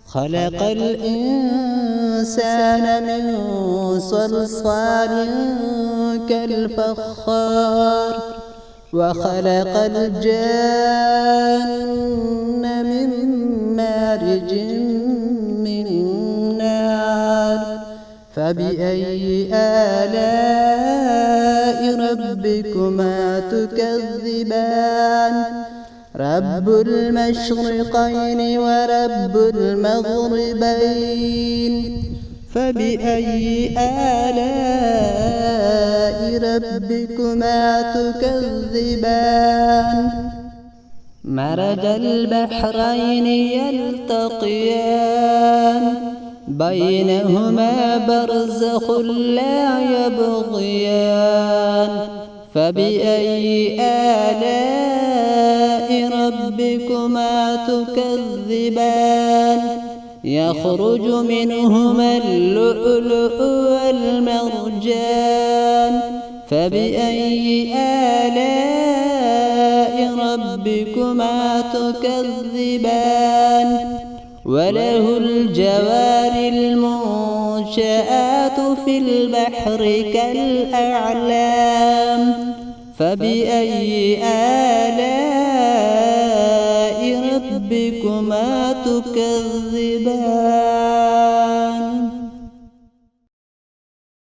خلق الإنسان من صلصال كالفخار وخلق الجان من مارج من نار فبأي آلاء ربكما تكذبان رب المشرقين ورب المغربين فبأي آلاء ربكما تكذبان مرج البحرين يلتقيان بينهما برزخ لا يبغيان فبأي آلاء ربكما تكذبان يخرج منهما اللؤلؤ والمرجان فبأي آلاء ربكما تكذبان وله الجوار المنشآت في البحر كالأعلام فبأي آلاء ربكما تكذبان